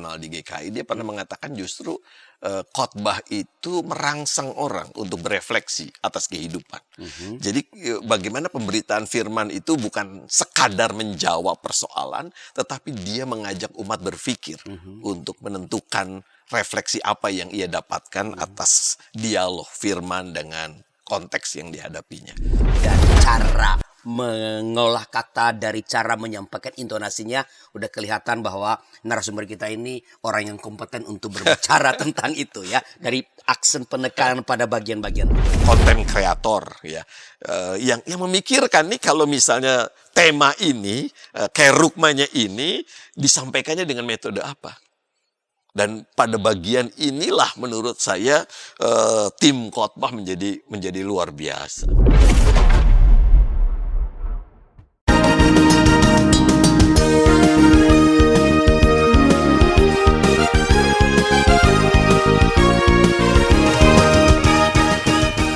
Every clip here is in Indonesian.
terkenal di GKI, dia pernah mengatakan justru khotbah itu merangsang orang untuk berefleksi atas kehidupan. Jadi bagaimana pemberitaan firman itu bukan sekadar menjawab persoalan, tetapi dia mengajak umat berpikir untuk menentukan refleksi apa yang ia dapatkan atas dialog firman dengan konteks yang dihadapinya. Dan cara mengolah kata, dari cara menyampaikan intonasinya udah kelihatan bahwa narasumber kita ini orang yang kompeten untuk berbicara tentang itu ya, dari aksen penekanan pada bagian-bagian Konten kreator ya, yang memikirkan nih kalau misalnya tema ini kerugmanya ini disampaikannya dengan metode apa. Dan pada bagian inilah menurut saya tim khotbah menjadi luar biasa.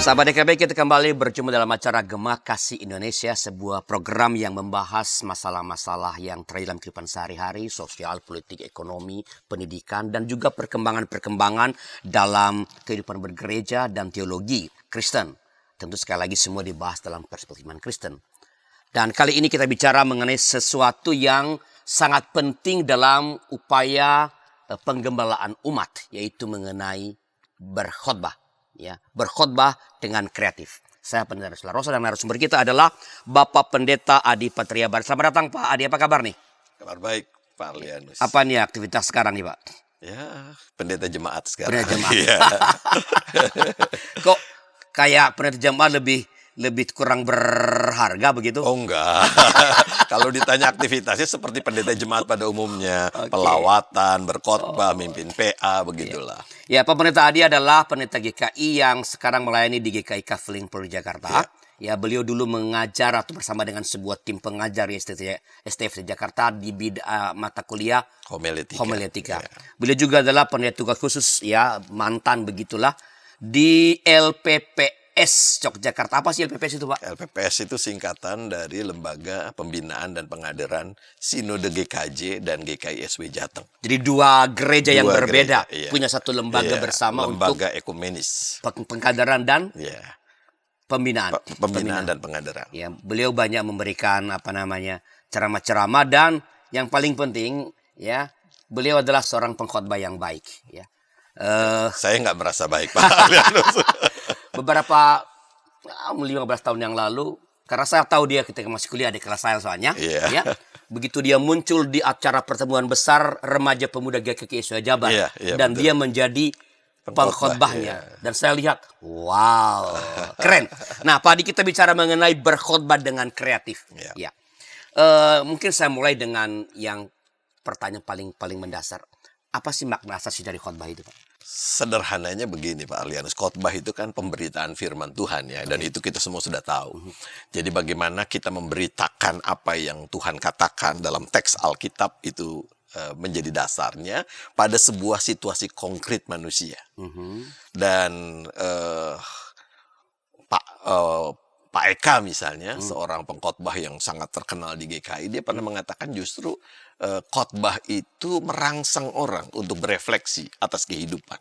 Sahabat DKB, kita kembali berjumpa dalam acara Gema Kasih Indonesia, sebuah program yang membahas masalah-masalah yang terjadi dalam kehidupan sehari-hari, sosial, politik, ekonomi, pendidikan, dan juga perkembangan-perkembangan dalam kehidupan bergereja dan teologi Kristen. Tentu sekali lagi semua dibahas dalam perspektif iman Kristen. Dan kali ini kita bicara mengenai sesuatu yang sangat penting dalam upaya penggembalaan umat, yaitu mengenai berkhotbah. Ya, berkhotbah dengan kreatif. Saya Pendeta Rusla Rosa dan narasumber kita adalah Bapak Pendeta Adi Patriabar. Selamat datang Pak Adi, apa kabar nih? Kabar baik Pak Lianus. Apa nih aktivitas sekarang nih Pak? Ya, pendeta jemaat sekarang. Pendeta jemaat. Ya. Kok kayak pendeta jemaat lebih kurang berharga begitu? Oh enggak. Kalau ditanya aktivitasnya seperti pendeta jemaat pada umumnya, pelawatan, berkhotbah, mimpin PA, begitulah. Ya, Pak Pendeta Adi adalah pendeta GKI yang sekarang melayani di GKI Kafling Polri Jakarta. Ya, beliau dulu mengajar atau bersama dengan sebuah tim pengajar di STF Jakarta di mata kuliah homiletika. Ya. Beliau juga adalah pendeta tugas khusus, ya, mantan begitulah, di LPPS Yogyakarta. Apa sih LPPS itu, Pak? LPPS itu singkatan dari Lembaga Pembinaan dan Pengajaran Sinode GKJ dan GKISW Jateng. Jadi dua gereja yang berbeda, gereja, iya. Punya satu lembaga bersama lembaga untuk ekumenis, pengkaderan dan pembinaan. Pembinaan dan pengajaran. Ya, beliau banyak memberikan ceramah-ceramah, dan yang paling penting ya, beliau adalah seorang pengkhotbah yang baik ya. Saya nggak merasa baik Pak. Beberapa 15 tahun yang lalu, karena saya tahu dia ketika masih kuliah di kelas saya soalnya, ya, begitu dia muncul di acara pertemuan besar remaja pemuda GKI Jabar, dan betul. Dia menjadi pengkhotbahnya, dan saya lihat, wow, keren. Nah, Pak Adi, kita bicara mengenai berkhotbah dengan kreatif. Ya. Mungkin saya mulai dengan yang pertanyaan paling mendasar. Apa sih makna asasi dari khotbah itu, Pak? Sederhananya begini Pak Alianus, khotbah itu kan pemberitaan firman Tuhan ya, dan itu kita semua sudah tahu. Jadi bagaimana kita memberitakan apa yang Tuhan katakan dalam teks Alkitab itu menjadi dasarnya pada sebuah situasi konkret manusia. Dan Pak Eka misalnya, seorang pengkhotbah yang sangat terkenal di GKI, dia pernah mengatakan justru khotbah itu merangsang orang untuk berefleksi atas kehidupan.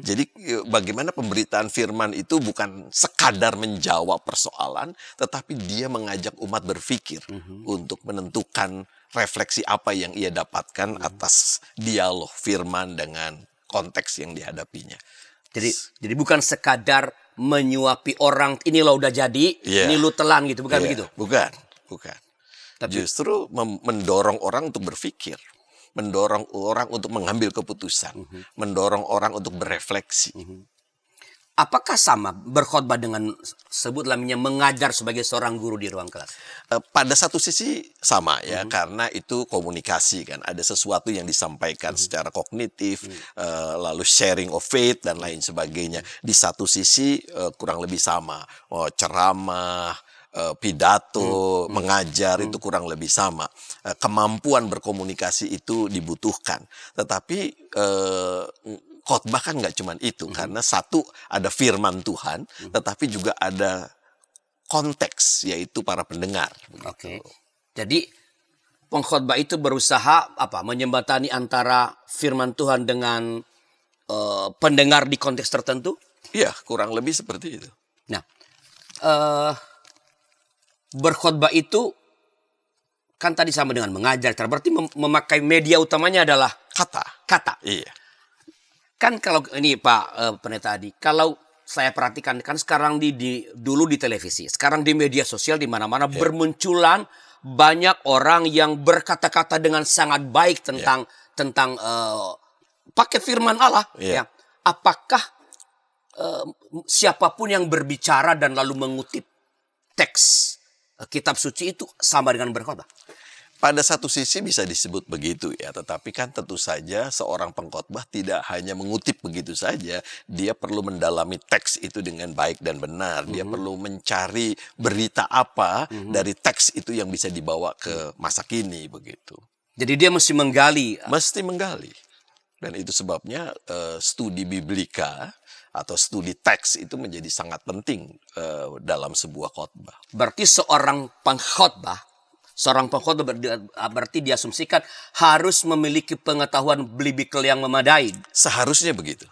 Jadi bagaimana pemberitaan firman itu bukan sekadar menjawab persoalan, tetapi dia mengajak umat berpikir untuk menentukan refleksi apa yang ia dapatkan atas dialog firman dengan konteks yang dihadapinya. Jadi bukan sekadar menyuapi orang, ini lo udah jadi, ini lo telan gitu, bukan begitu? Bukan. Tapi justru mendorong orang untuk berpikir, mendorong orang untuk mengambil keputusan, mendorong orang untuk berefleksi. Apakah sama berkhotbah dengan sebutlah mengajar sebagai seorang guru di ruang kelas? Pada satu sisi sama ya, karena itu komunikasi kan, ada sesuatu yang disampaikan secara kognitif, lalu sharing of faith dan lain sebagainya. Di satu sisi kurang lebih sama, ceramah, pidato, mengajar itu kurang lebih sama. Kemampuan berkomunikasi itu dibutuhkan, tetapi khotbah kan nggak cuma itu, karena satu ada firman Tuhan, tetapi juga ada konteks, yaitu para pendengar. Oke. Jadi pengkhotbah itu berusaha menjembatani antara firman Tuhan dengan pendengar di konteks tertentu? Iya, kurang lebih seperti itu. Nah, berkhotbah itu kan tadi sama dengan mengajar, berarti memakai media utamanya adalah kata. Iya. Kan kalau ini Pak Pendeta Adi, kalau saya perhatikan kan sekarang dulu di televisi, sekarang di media sosial di mana-mana bermunculan banyak orang yang berkata-kata dengan sangat baik tentang pakai firman Allah. Ya. Apakah siapapun yang berbicara dan lalu mengutip teks kitab suci itu sama dengan berkhotbah? Pada satu sisi bisa disebut begitu ya, tetapi kan tentu saja seorang pengkhotbah tidak hanya mengutip begitu saja, dia perlu mendalami teks itu dengan baik dan benar. Dia perlu mencari berita apa dari teks itu yang bisa dibawa ke masa kini begitu. Jadi dia mesti menggali. Mesti menggali. Dan itu sebabnya studi biblika atau studi teks itu menjadi sangat penting dalam sebuah khotbah. Berarti seorang pengkhotbah berarti diasumsikan harus memiliki pengetahuan biblical yang memadai. Seharusnya begitu.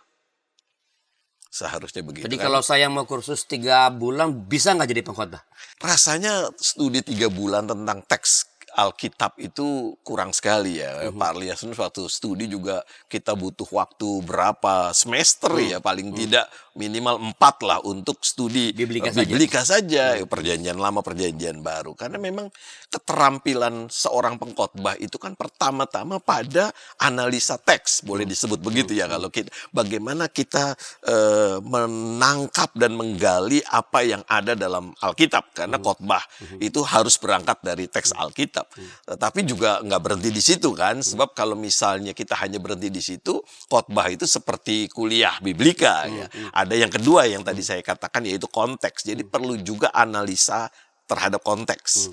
Jadi kalau saya mau kursus 3 bulan, bisa nggak jadi pengkhotbah? Rasanya studi 3 bulan tentang teks Alkitab itu kurang sekali ya. Pak Arlias waktu studi juga kita butuh waktu berapa semester ya, paling tidak minimal 4 lah untuk studi biblika saja. Perjanjian lama, perjanjian baru. Karena memang keterampilan seorang pengkhotbah itu kan pertama-tama pada analisa teks, boleh disebut begitu ya. Kalau bagaimana kita menangkap dan menggali apa yang ada dalam Alkitab. Karena khotbah itu harus berangkat dari teks Alkitab. Tapi juga nggak berhenti di situ kan, sebab kalau misalnya kita hanya berhenti di situ, khotbah itu seperti kuliah biblika ya. Ada yang kedua yang tadi saya katakan yaitu konteks. Jadi perlu juga analisa terhadap konteks.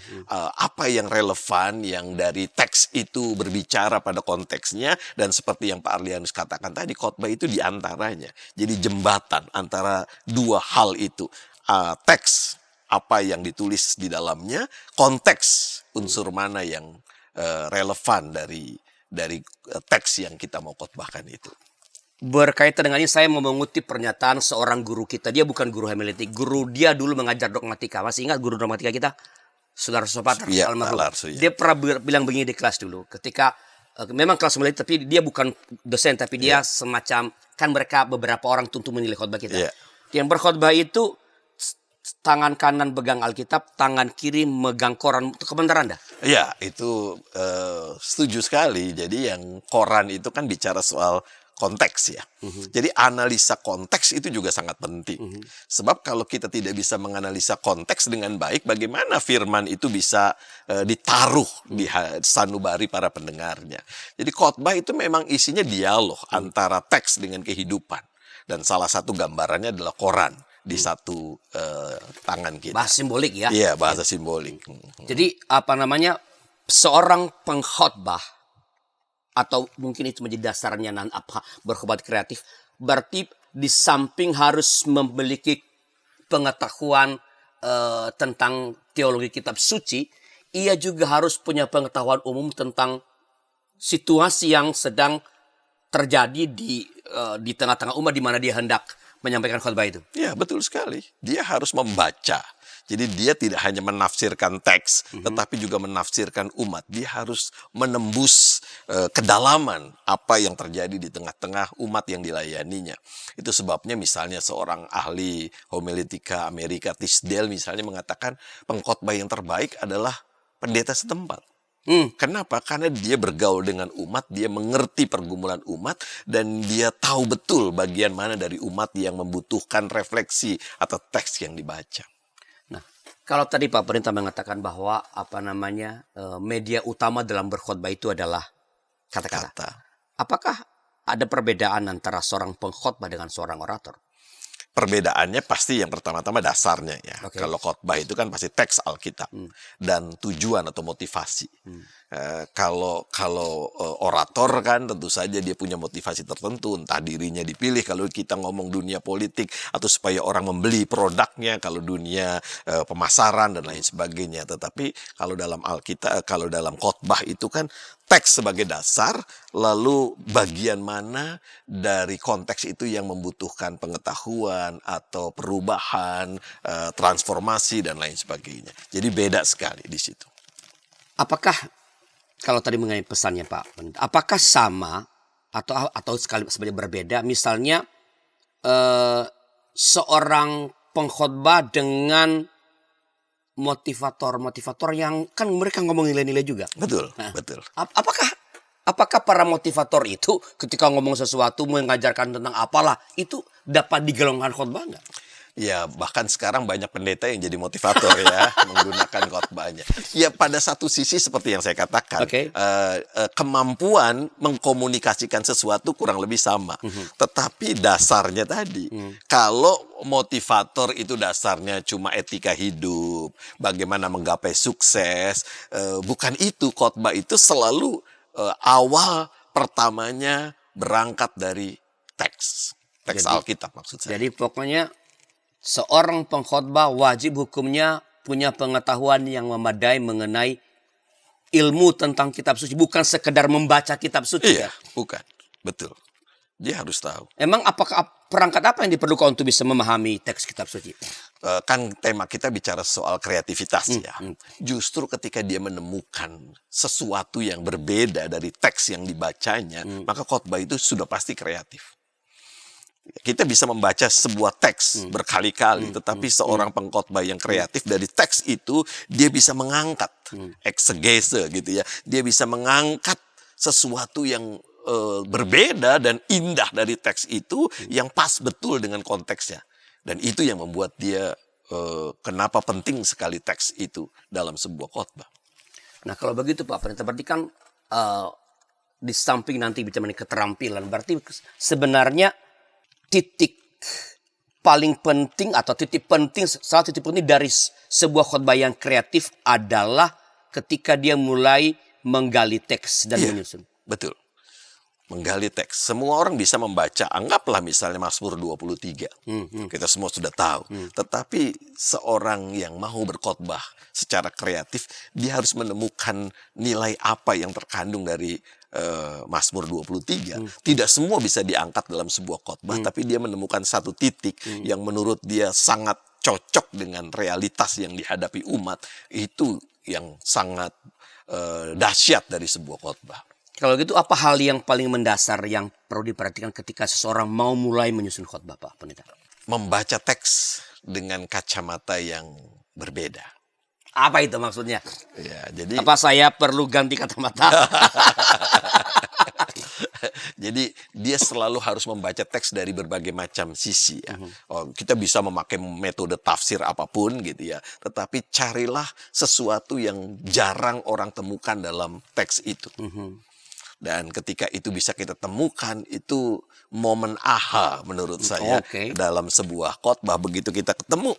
Apa yang relevan yang dari teks itu berbicara pada konteksnya, dan seperti yang Pak Arlianus katakan tadi, khotbah itu diantaranya. Jadi jembatan antara dua hal itu. Teks apa yang ditulis di dalamnya, konteks unsur mana yang relevan dari teks yang kita mau khotbahkan itu. Berkaitan dengan ini saya mau mengutip pernyataan seorang guru kita. Dia bukan guru hermeneutik, guru dia dulu mengajar dogmatika. Masih ingat guru dogmatika kita? Saudara Sopater, almarhum. Dia pernah bilang begini di kelas dulu. Ketika memang kelas hermeneutik, tapi dia bukan dosen, tapi dia semacam, kan mereka beberapa orang tuntut menilai khotbah kita. Yang berkhotbah itu tangan kanan pegang Alkitab, tangan kiri megang koran. Itu komentar Anda? Ya, itu setuju sekali. Jadi yang koran itu kan bicara soal konteks ya. Jadi analisa konteks itu juga sangat penting. Sebab kalau kita tidak bisa menganalisa konteks dengan baik, bagaimana firman itu bisa ditaruh di sanubari para pendengarnya. Jadi khotbah itu memang isinya dialog antara teks dengan kehidupan. Dan salah satu gambarannya adalah koran di satu tangan kita. Bahasa simbolik ya? Iya, bahasa simbolik. Jadi seorang pengkhotbah, atau mungkin itu menjadi dasarnya berkhotbah kreatif, berarti di samping harus memiliki pengetahuan tentang teologi kitab suci, ia juga harus punya pengetahuan umum tentang situasi yang sedang terjadi di tengah-tengah umat di mana dia hendak menyampaikan khotbah itu. Ya, betul sekali. Dia harus membaca. Jadi dia tidak hanya menafsirkan teks, tetapi juga menafsirkan umat. Dia harus menembus kedalaman apa yang terjadi di tengah-tengah umat yang dilayaninya. Itu sebabnya misalnya seorang ahli homiletika Amerika, Tisdale misalnya mengatakan pengkhotbah yang terbaik adalah pendeta setempat. Kenapa? Karena dia bergaul dengan umat, dia mengerti pergumulan umat, dan dia tahu betul bagian mana dari umat yang membutuhkan refleksi atau teks yang dibaca. Nah, kalau tadi Pak Pendeta mengatakan bahwa media utama dalam berkhotbah itu adalah kata-kata. Apakah ada perbedaan antara seorang pengkhotbah dengan seorang orator? Perbedaannya pasti yang pertama-tama dasarnya ya. Kalau khotbah itu kan pasti teks Alkitab dan tujuan atau motivasi. Kalau orator kan tentu saja dia punya motivasi tertentu, entah dirinya dipilih kalau kita ngomong dunia politik, atau supaya orang membeli produknya kalau dunia pemasaran dan lain sebagainya. Tetapi kalau dalam Alkitab, kalau dalam khotbah itu kan teks sebagai dasar, lalu bagian mana dari konteks itu yang membutuhkan pengetahuan atau perubahan, transformasi dan lain sebagainya. Jadi beda sekali di situ. Apakah kalau tadi mengenai pesannya Pak Pendeta, apakah sama atau sekali sebenarnya berbeda? Misalnya seorang pengkhotbah dengan motivator yang kan mereka ngomong nilai-nilai juga. Betul, betul. Apakah para motivator itu ketika ngomong sesuatu mengajarkan tentang apalah itu dapat digolongkan khotbah nggak? Ya, bahkan sekarang banyak pendeta yang jadi motivator ya, menggunakan khotbahnya. Ya, pada satu sisi seperti yang saya katakan, kemampuan mengkomunikasikan sesuatu kurang lebih sama. Tetapi dasarnya tadi, kalau motivator itu dasarnya cuma etika hidup, bagaimana menggapai sukses, bukan itu. Khotbah itu selalu awal pertamanya berangkat dari teks Alkitab maksud saya. Jadi pokoknya seorang pengkhotbah wajib hukumnya punya pengetahuan yang memadai mengenai ilmu tentang kitab suci. Bukan sekedar membaca kitab suci. Iya, bukan. Betul. Dia harus tahu. Emang apakah perangkat apa yang diperlukan untuk bisa memahami teks kitab suci? Kan tema kita bicara soal kreativitas ya. Justru ketika dia menemukan sesuatu yang berbeda dari teks yang dibacanya, maka khotbah itu sudah pasti kreatif. Kita bisa membaca sebuah teks berkali-kali, tetapi seorang pengkhotbah yang kreatif dari teks itu, dia bisa mengangkat eksegese gitu ya. Dia bisa mengangkat sesuatu yang berbeda dan indah dari teks itu yang pas betul dengan konteksnya. Dan itu yang membuat dia kenapa penting sekali teks itu dalam sebuah khotbah. Nah kalau begitu Pak Pendeta, berarti kan di samping nanti bicara mengenai keterampilan, berarti sebenarnya titik paling penting atau salah titik penting dari sebuah khotbah yang kreatif adalah ketika dia mulai menggali teks dan menyusun. Betul. Menggali teks. Semua orang bisa membaca. Anggaplah misalnya Mazmur 23. Kita semua sudah tahu. Tetapi seorang yang mau berkhotbah secara kreatif, dia harus menemukan nilai apa yang terkandung dari Mazmur 23. Tidak semua bisa diangkat dalam sebuah khotbah, tapi dia menemukan satu titik yang menurut dia sangat cocok dengan realitas yang dihadapi umat. Itu yang sangat dahsyat dari sebuah khotbah. Kalau gitu apa hal yang paling mendasar yang perlu diperhatikan ketika seseorang mau mulai menyusun khotbah Pak Pendeta? Membaca teks dengan kacamata yang berbeda. Apa itu maksudnya? Ya, jadi apa saya perlu ganti kacamata? Jadi dia selalu harus membaca teks dari berbagai macam sisi ya. Kita bisa memakai metode tafsir apapun gitu ya. Tetapi carilah sesuatu yang jarang orang temukan dalam teks itu. Dan ketika itu bisa kita temukan, itu momen aha menurut saya dalam sebuah khotbah. Begitu kita ketemu,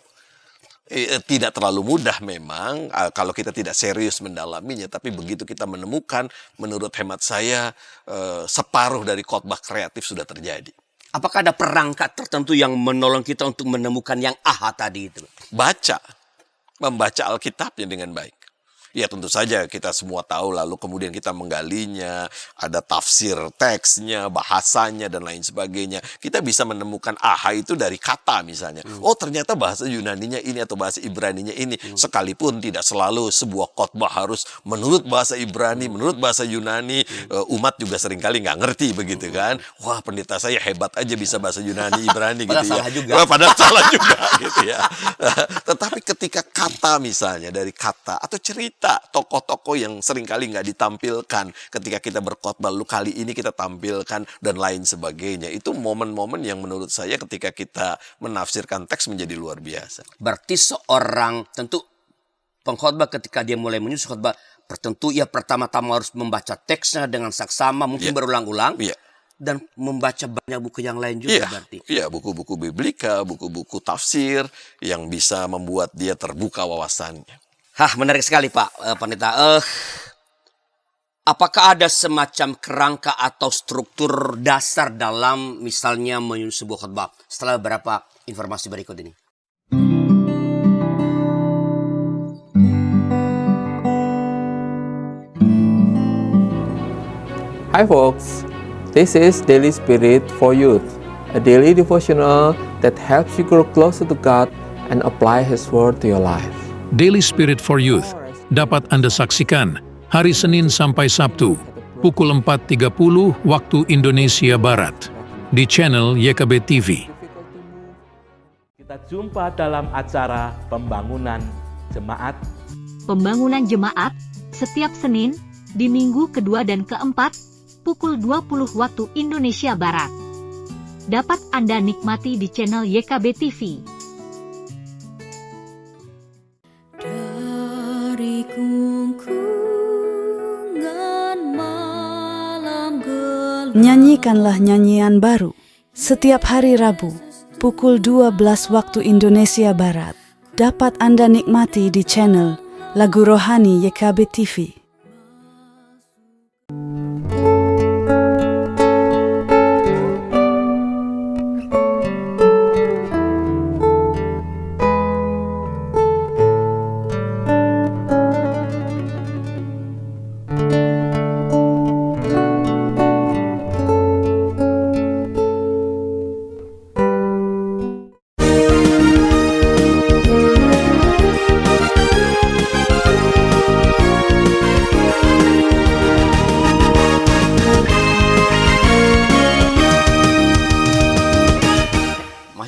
tidak terlalu mudah memang kalau kita tidak serius mendalaminya. Tapi begitu kita menemukan, menurut hemat saya separuh dari khotbah kreatif sudah terjadi. Apakah ada perangkat tertentu yang menolong kita untuk menemukan yang aha tadi itu? Membaca Alkitabnya dengan baik. Ya tentu saja kita semua tahu, lalu kemudian kita menggalinya, ada tafsir teksnya, bahasanya, dan lain sebagainya. Kita bisa menemukan aha itu dari kata misalnya. Oh ternyata bahasa Yunaninya ini atau bahasa Ibraninya ini. Sekalipun tidak selalu sebuah khotbah harus menurut bahasa Ibrani, menurut bahasa Yunani. Umat juga seringkali nggak ngerti begitu kan. Wah pendeta saya hebat aja bisa bahasa Yunani, Ibrani gitu ya. Padahal salah juga gitu ya. Tetapi ketika kata misalnya, dari kata atau cerita, tokoh-tokoh yang seringkali nggak ditampilkan ketika kita berkhotbah, lalu kali ini kita tampilkan dan lain sebagainya. Itu momen-momen yang menurut saya ketika kita menafsirkan teks menjadi luar biasa. Berarti seorang tentu pengkhotbah ketika dia mulai menyusun khotbah, tentu ia pertama-tama harus membaca teksnya dengan saksama, mungkin berulang-ulang. Dan membaca banyak buku yang lain juga berarti. Iya, buku-buku biblika, buku-buku tafsir yang bisa membuat dia terbuka wawasannya. Menarik sekali Pak Pendeta. Apakah ada semacam kerangka atau struktur dasar dalam misalnya menyusun sebuah khotbah? Setelah beberapa informasi berikut ini. Hi folks, this is Daily Spirit for Youth, a daily devotional that helps you grow closer to God and apply His Word to your life. Daily Spirit for Youth dapat Anda saksikan hari Senin sampai Sabtu pukul 4.30 waktu Indonesia Barat di channel YKB TV. Kita jumpa dalam acara Pembangunan Jemaat. Pembangunan Jemaat setiap Senin di minggu kedua dan keempat pukul 20 waktu Indonesia Barat. Dapat Anda nikmati di channel YKB TV. Nyanyikanlah nyanyian baru setiap hari Rabu pukul 12 waktu Indonesia Barat. Dapat Anda nikmati di channel Lagu Rohani YKB TV.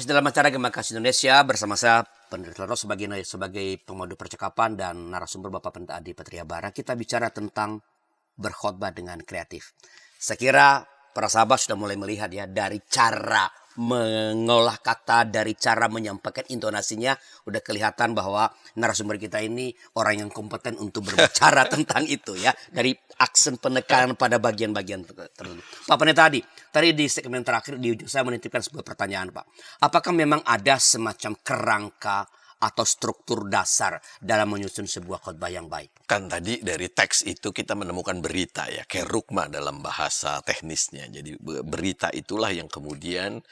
Dalam acara Gema Kasih Indonesia bersama saya Pendeta Ros sebagai pemandu percakapan dan narasumber Bapak Pendeta Adi Patria Bara, kita bicara tentang berkhotbah dengan kreatif. Saya kira para sahabat sudah mulai melihat ya dari cara mengolah kata, dari cara menyampaikan intonasinya, udah kelihatan bahwa narasumber kita ini orang yang kompeten untuk berbicara tentang itu ya, dari aksen penekanan pada bagian-bagian tertentu. Pak Pendeta Adi, tadi di segmen terakhir di ujung saya menitipkan sebuah pertanyaan Pak. Apakah memang ada semacam kerangka atau struktur dasar dalam menyusun sebuah khotbah yang baik? Kan tadi dari teks itu kita menemukan berita ya, kerugma dalam bahasa teknisnya. Jadi berita itulah yang kemudian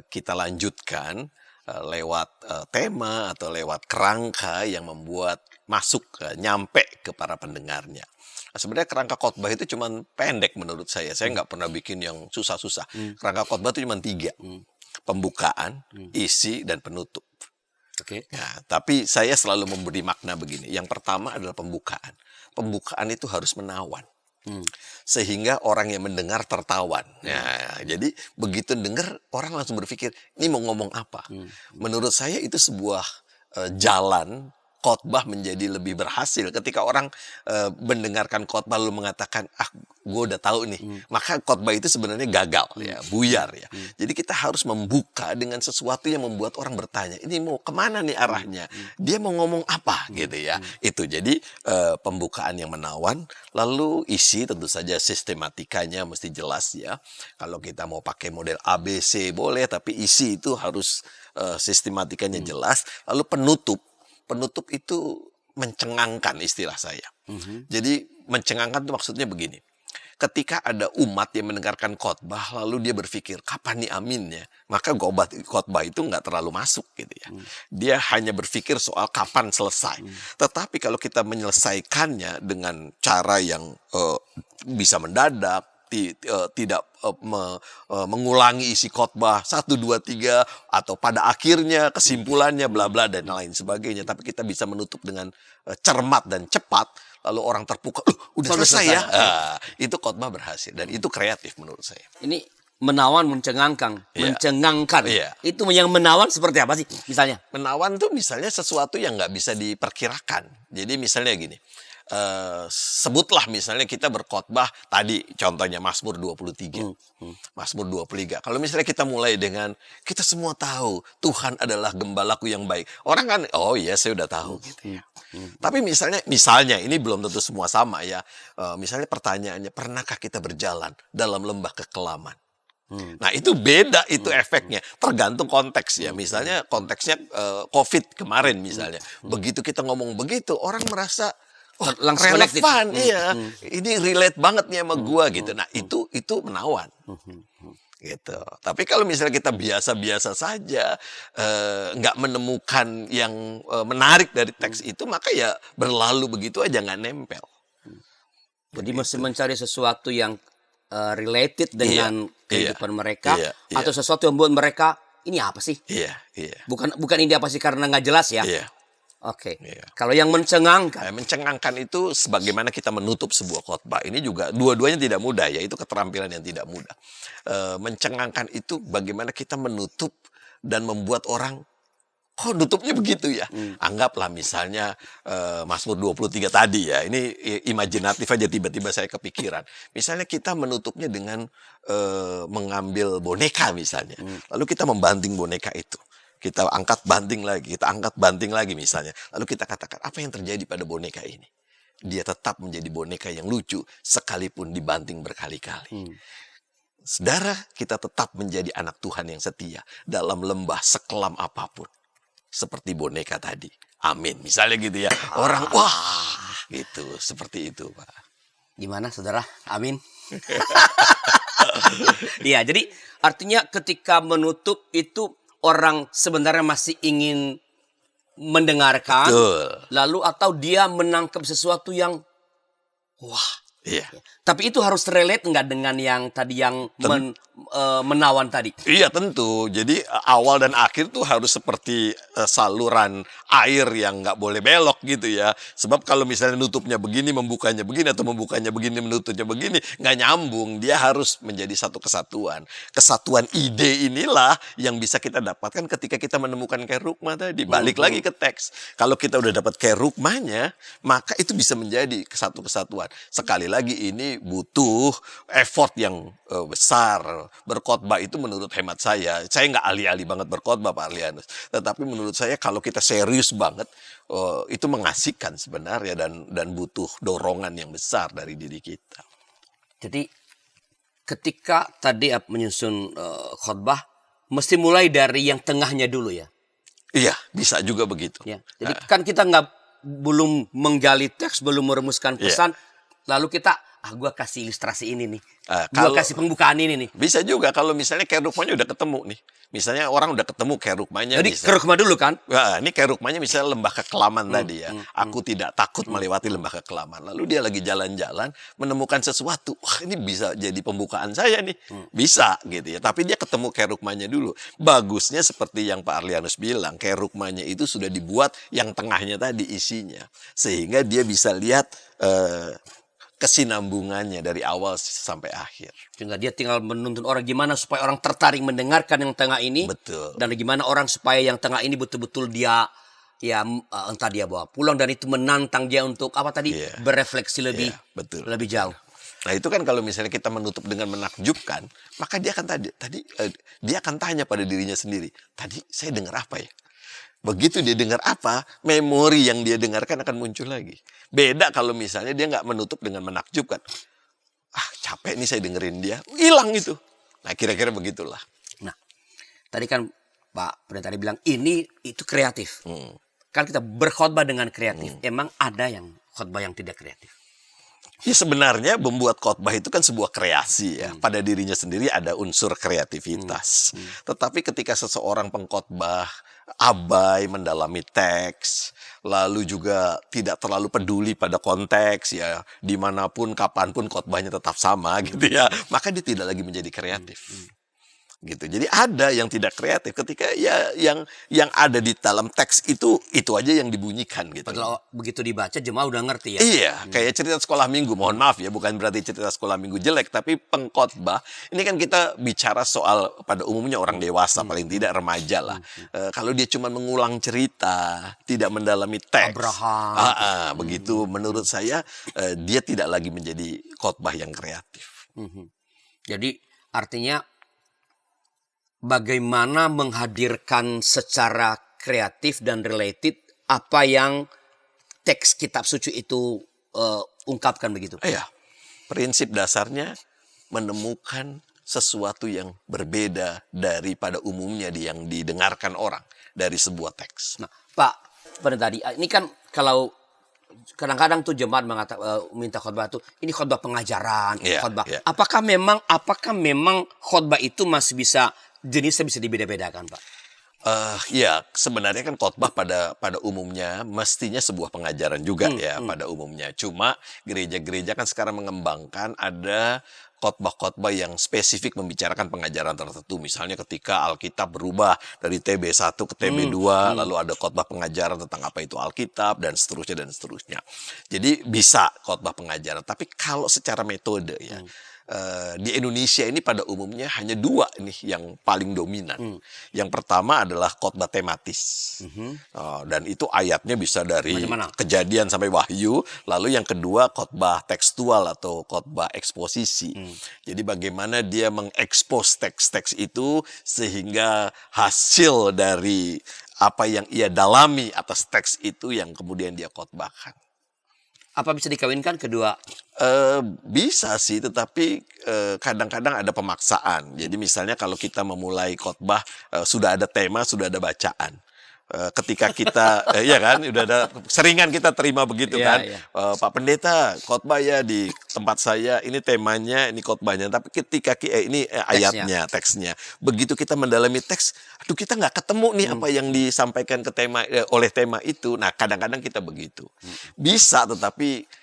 kita lanjutkan lewat tema atau lewat kerangka yang membuat masuk nyampe ke para pendengarnya. Nah, sebenarnya kerangka khotbah itu cuma pendek menurut saya. Saya nggak pernah bikin yang susah-susah. Kerangka khotbah itu cuma 3. Pembukaan, isi, dan penutup. Oke. Nah, tapi saya selalu memberi makna begini. Yang pertama adalah pembukaan. Pembukaan itu harus menawan. Sehingga orang yang mendengar tertawan. Nah, jadi begitu dengar orang langsung berpikir, ini mau ngomong apa? Menurut saya itu sebuah jalan khotbah menjadi lebih berhasil ketika orang mendengarkan khotbah lalu mengatakan, gue udah tahu nih. Maka khotbah itu sebenarnya gagal ya, buyar ya. Jadi kita harus membuka dengan sesuatu yang membuat orang bertanya, ini mau kemana nih arahnya? Dia mau ngomong apa gitu ya. Itu jadi pembukaan yang menawan. Lalu isi tentu saja sistematikanya mesti jelas ya. Kalau kita mau pakai model ABC boleh, tapi isi itu harus sistematikanya jelas. Lalu penutup itu mencengangkan istilah saya. Jadi mencengangkan itu maksudnya begini. Ketika ada umat yang mendengarkan khotbah lalu dia berpikir kapan nih aminnya, maka khotbah itu nggak terlalu masuk gitu ya. Dia hanya berpikir soal kapan selesai. Tetapi kalau kita menyelesaikannya dengan cara yang bisa mendadak, tidak mengulangi isi khotbah 1, 2, 3 atau pada akhirnya kesimpulannya bla bla dan lain sebagainya, tapi kita bisa menutup dengan cermat dan cepat, lalu orang terpukau, udah selesai ya. Itu khotbah berhasil dan itu kreatif menurut saya. Ini menawan, mencengangkan. Iya. Itu yang menawan seperti apa sih misalnya? Menawan tuh misalnya sesuatu yang nggak bisa diperkirakan. Jadi misalnya gini, sebutlah misalnya kita berkhotbah tadi contohnya Mazmur 23. Mazmur 23. Kalau misalnya kita mulai dengan kita semua tahu Tuhan adalah gembalaku yang baik. Orang kan oh iya saya udah tahu gitu ya. Tapi misalnya ini belum tentu semua sama ya. Misalnya pertanyaannya, pernahkah kita berjalan dalam lembah kekelaman? Nah itu beda itu efeknya, tergantung konteks ya. Misalnya konteksnya COVID kemarin misalnya. Begitu kita ngomong begitu, orang merasa langsung connected. relevan, iya. Ini relate banget nih sama gua gitu. Nah, itu menawan. Gitu. Tapi kalau misalnya kita biasa-biasa saja, nggak menemukan yang menarik dari teks itu, maka ya berlalu begitu aja, nggak nempel. Jadi mesti mencari sesuatu yang related dengan kehidupan mereka, atau sesuatu yang membuat mereka ini apa sih? Iya. Bukan ini apa sih karena nggak jelas ya? Iya. Oke. Iya. Kalau yang mencengangkan, Mencengangkan itu sebagaimana kita menutup sebuah khotbah. Ini juga dua-duanya tidak mudah, yaitu keterampilan yang tidak mudah. Mencengangkan itu bagaimana kita menutup dan membuat orang, kok nutupnya begitu ya? Anggaplah misalnya Mazmur 23 tadi ya. Ini imajinatif aja, tiba-tiba saya kepikiran. Misalnya kita menutupnya dengan mengambil boneka misalnya. Lalu kita membanting boneka itu. Kita angkat banting lagi misalnya. Lalu kita katakan, apa yang terjadi pada boneka ini? Dia tetap menjadi boneka yang lucu sekalipun dibanting berkali-kali. Saudara, kita tetap menjadi anak Tuhan yang setia dalam lembah sekelam apapun. Seperti boneka tadi. Amin. Misalnya gitu ya. Orang, wah, gitu. Seperti itu, Pak. gimana saudara? Amin. Iya, jadi artinya ketika menutup itu orang sebenarnya masih ingin mendengarkan. Betul. Lalu atau dia menangkap sesuatu yang wah. Iya. Tapi itu harus relate nggak dengan yang tadi yang menawan tadi? Iya tentu. Jadi awal dan akhir tuh harus seperti saluran air yang nggak boleh belok gitu ya. Sebab kalau misalnya nutupnya begini, membukanya begini, atau membukanya begini, menutupnya begini, nggak nyambung. Dia harus menjadi satu kesatuan. Kesatuan ide inilah yang bisa kita dapatkan ketika kita menemukan kerugma tadi. Balik lagi ke teks. Kalau kita udah dapat kerugmanya, maka itu bisa menjadi kesatuan. Sekali lagi ini butuh effort yang besar. Berkhotbah itu menurut hemat saya nggak ahli-ahli banget berkhotbah Pak Arlianus. Tetapi menurut saya kalau kita serius banget, itu mengasihkan sebenarnya dan butuh dorongan yang besar dari diri kita. Jadi ketika tadi menyusun khotbah, mesti mulai dari yang tengahnya dulu ya? Iya, bisa juga begitu. Ya. Jadi kan kita belum menggali teks, belum merumuskan pesan, lalu kita, gue kasih ilustrasi ini nih. Gue kasih pembukaan ini nih. Bisa juga kalau misalnya kerugmanya udah ketemu nih. Misalnya orang udah ketemu kerugmanya. Jadi kerugma dulu kan? Nah, ini kerugmanya misalnya lembah kekelaman tadi ya. Aku tidak takut melewati lembah kekelaman. Lalu dia lagi jalan-jalan menemukan sesuatu. Wah, ini bisa jadi pembukaan saya nih. Bisa gitu ya. Tapi dia ketemu kerugmanya dulu. Bagusnya seperti yang Pak Arlianus bilang, kerugmanya itu sudah dibuat yang tengahnya tadi isinya. Sehingga dia bisa lihat kesinambungannya dari awal sampai akhir. Sehingga dia tinggal menuntun orang gimana supaya orang tertarik mendengarkan yang tengah ini. Betul. Dan gimana orang supaya yang tengah ini betul-betul dia entah dia bawa pulang dan itu menantang dia untuk apa tadi berefleksi lebih jauh. Nah itu kan kalau misalnya kita menutup dengan menakjubkan, maka dia akan dia akan tanya pada dirinya sendiri. Tadi saya dengar apa ya? Begitu dia dengar apa, memori yang dia dengarkan akan muncul lagi. Beda kalau misalnya dia nggak menutup dengan menakjubkan. Capek nih saya dengerin dia. Hilang itu. Nah kira-kira begitulah. Nah, tadi kan Pak Pendeta bilang itu kreatif. Kan kita berkhotbah dengan kreatif. Emang ada yang khotbah yang tidak kreatif? Ya sebenarnya membuat khotbah itu kan sebuah kreasi ya. Pada dirinya sendiri ada unsur kreativitas. Tetapi ketika seseorang pengkhotbah abai mendalami teks, lalu juga tidak terlalu peduli pada konteks ya, dimanapun kapanpun khotbahnya tetap sama gitu ya, maka dia tidak lagi menjadi kreatif. Gitu. Jadi ada yang tidak kreatif ketika ya yang ada di dalam teks itu aja yang dibunyikan gitu. Padahal begitu dibaca jemaah udah ngerti ya. Iya, kayak cerita sekolah minggu. Mohon maaf ya, bukan berarti cerita sekolah minggu jelek, tapi pengkhotbah ini kan kita bicara soal pada umumnya orang dewasa, paling tidak remaja lah. Kalau dia cuma mengulang cerita, tidak mendalami teks. Abraham. Begitu menurut saya dia tidak lagi menjadi khotbah yang kreatif. Jadi artinya bagaimana menghadirkan secara kreatif dan related apa yang teks kitab suci itu ungkapkan begitu. Iya, prinsip dasarnya menemukan sesuatu yang berbeda daripada umumnya yang didengarkan orang dari sebuah teks. Nah, Pak, pada tadi ini kan kalau kadang-kadang tuh jemaat minta khotbah tuh ini khotbah pengajaran, Iya, khotbah. iya. Apakah memang khotbah itu masih jenisnya bisa dibeda-bedakan, Pak? Ya, sebenarnya kan khotbah pada umumnya mestinya sebuah pengajaran juga ya pada umumnya. Cuma gereja-gereja kan sekarang mengembangkan ada khotbah-khotbah yang spesifik membicarakan pengajaran tertentu. Misalnya ketika Alkitab berubah dari TB1 ke TB2, lalu ada khotbah pengajaran tentang apa itu Alkitab dan seterusnya dan seterusnya. Jadi bisa khotbah pengajaran. Tapi kalau secara metode ya, di Indonesia ini pada umumnya hanya dua nih yang paling dominan. Yang pertama adalah khotbah tematis. Dan itu ayatnya bisa dari Macam-mana? Kejadian sampai Wahyu. Lalu yang kedua khotbah tekstual atau khotbah eksposisi. Jadi bagaimana dia mengekspos teks-teks itu sehingga hasil dari apa yang ia dalami atas teks itu yang kemudian dia khotbahkan. Apa bisa dikawinkan kedua? Bisa sih, tetapi kadang-kadang ada pemaksaan. Jadi misalnya kalau kita memulai khotbah, sudah ada tema, sudah ada bacaan. Ketika kita, ya kan, udah ada, seringan kita terima begitu Iya, kan. iya. Pak Pendeta, khotbah ya di tempat saya, ini temanya, ini khotbahnya. Tapi ketika ini ayatnya, teksnya. Begitu kita mendalami teks, aduh kita nggak ketemu nih apa yang disampaikan ke tema oleh tema itu. Nah kadang-kadang kita begitu. Bisa, tetapi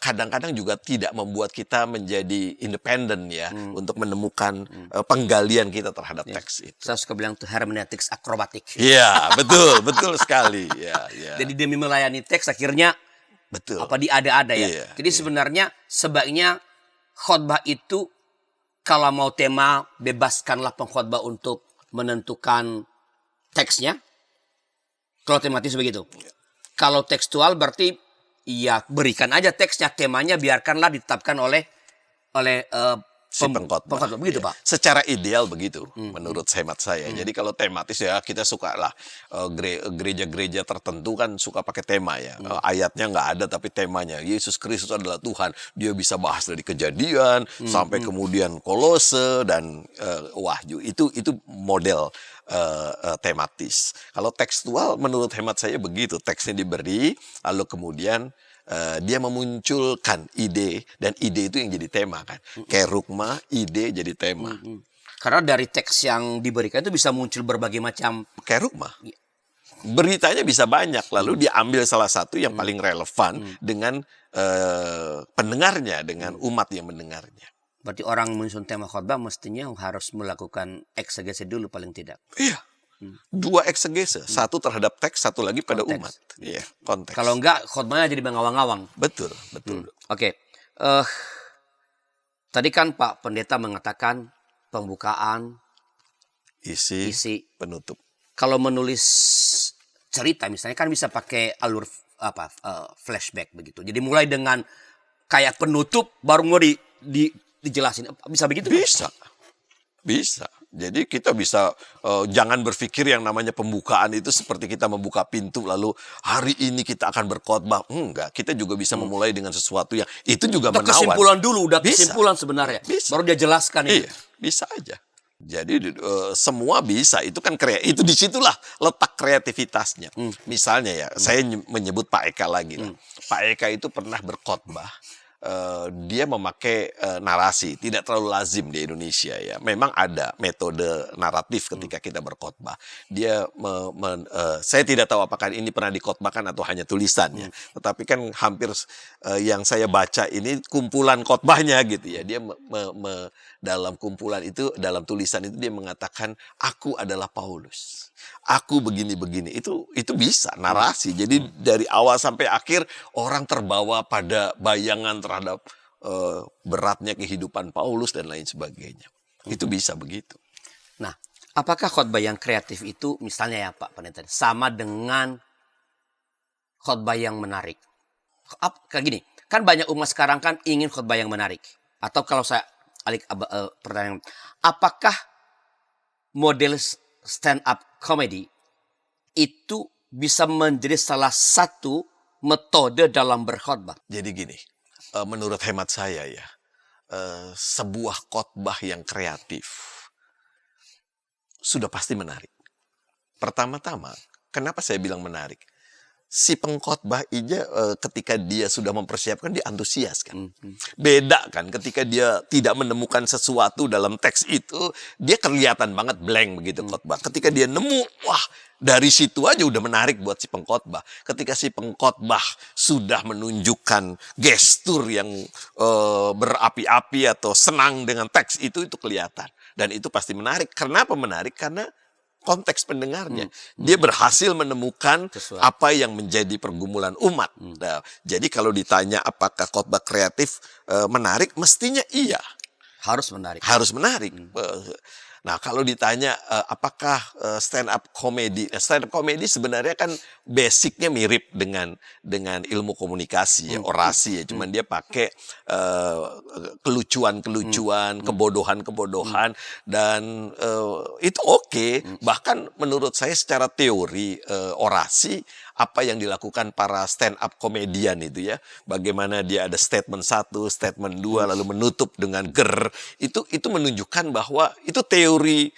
kadang-kadang juga tidak membuat kita menjadi independen ya untuk menemukan penggalian kita terhadap teks itu. Saya suka bilang tuh hermeneutics akrobatik. Iya, betul sekali. Ya. Jadi demi melayani teks akhirnya Betul. apa diada-ada ya. Iya, Jadi sebenarnya sebaiknya khotbah itu kalau mau tema bebaskanlah pengkhotbah untuk menentukan teksnya. Kalau tematis begitu. Kalau tekstual berarti ya berikan aja teksnya, temanya biarkanlah ditetapkan oleh Si pengkhotbah. Begitu, Iya. Pak. Secara ideal begitu, menurut hemat saya. Jadi kalau tematis ya kita suka lah, gereja-gereja tertentu kan suka pakai tema ya. Ayatnya nggak ada tapi temanya Yesus Kristus adalah Tuhan. Dia bisa bahas dari Kejadian sampai kemudian Kolose dan Wahyu. Itu model tematis. Kalau tekstual menurut hemat saya begitu. Teksnya diberi, lalu kemudian dia memunculkan ide, dan ide itu yang jadi tema kan. Kerugma, ide jadi tema. Karena dari teks yang diberikan itu bisa muncul berbagai macam. Kerugma. Beritanya bisa banyak, lalu diambil salah satu yang paling relevan dengan pendengarnya, dengan umat yang mendengarnya. Berarti orang menyusun tema khotbah mestinya harus melakukan eksegese dulu paling tidak. Iya. Dua eksegese, satu terhadap teks, satu lagi pada Konteks. umat. Iya, konteks. Kalau enggak khotbahnya jadi mengawang-awang. Betul. Oke. Tadi kan Pak Pendeta mengatakan pembukaan, Isi, isi. penutup. Kalau menulis cerita misalnya kan bisa pakai alur flashback begitu. Jadi mulai dengan kayak penutup baru mau dijelasin. Bisa begitu? Bisa. Jadi kita bisa jangan berpikir yang namanya pembukaan itu seperti kita membuka pintu lalu hari ini kita akan berkhotbah. Enggak, kita juga bisa memulai dengan sesuatu yang itu juga Udah menawan. kesimpulan dulu, udah Bisa. kesimpulan sebenarnya. Bisa. Baru dia jelaskan ini. Iya, bisa aja. Jadi semua bisa, itu kan itu disitulah letak kreativitasnya. Misalnya ya, saya menyebut Pak Eka lagi lah. Pak Eka itu pernah berkhotbah. Dia memakai narasi, tidak terlalu lazim di Indonesia ya. Memang ada metode naratif ketika kita berkhotbah. Dia saya tidak tahu apakah ini pernah dikhotbahkan atau hanya tulisannya. Tetapi kan hampir yang saya baca ini kumpulan khotbahnya gitu ya. Dia dalam kumpulan itu, dalam tulisan itu dia mengatakan, aku adalah Paulus. Aku begini-begini. Itu bisa narasi. Jadi dari awal sampai akhir orang terbawa pada bayangan terhadap beratnya kehidupan Paulus dan lain sebagainya. Itu bisa begitu. Nah, apakah khotbah yang kreatif itu misalnya ya Pak Pendeta sama dengan khotbah yang menarik? Kayak gini, kan banyak umat sekarang kan ingin khotbah yang menarik. Atau kalau saya pertanyaan, apakah model stand up comedy itu bisa menjadi salah satu metode dalam berkhotbah? Jadi gini, menurut hemat saya ya, sebuah khotbah yang kreatif sudah pasti menarik. Pertama-tama, kenapa saya bilang menarik? si pengkhotbah ketika dia sudah mempersiapkan, dia antusias kan. Beda kan ketika dia tidak menemukan sesuatu dalam teks itu, dia kelihatan banget blank begitu khotbah. Ketika dia nemu, wah, dari situ aja udah menarik buat si pengkhotbah. Ketika si pengkhotbah sudah menunjukkan gestur yang berapi-api atau senang dengan teks itu kelihatan. Dan itu pasti menarik. Kenapa menarik? Karena konteks pendengarnya. Dia berhasil menemukan apa yang menjadi pergumulan umat. Nah, jadi kalau ditanya apakah khotbah kreatif menarik, mestinya iya. Harus menarik. Harus menarik. Nah, kalau ditanya apakah stand up comedy sebenarnya kan basicnya mirip dengan ilmu komunikasi, ya, orasi ya. Cuman dia pakai kelucuan-kelucuan, kebodohan-kebodohan, dan itu oke. Bahkan menurut saya secara teori orasi, apa yang dilakukan para stand up komedian itu ya, bagaimana dia ada statement 1, statement 2, lalu menutup dengan ger, itu menunjukkan bahwa itu teori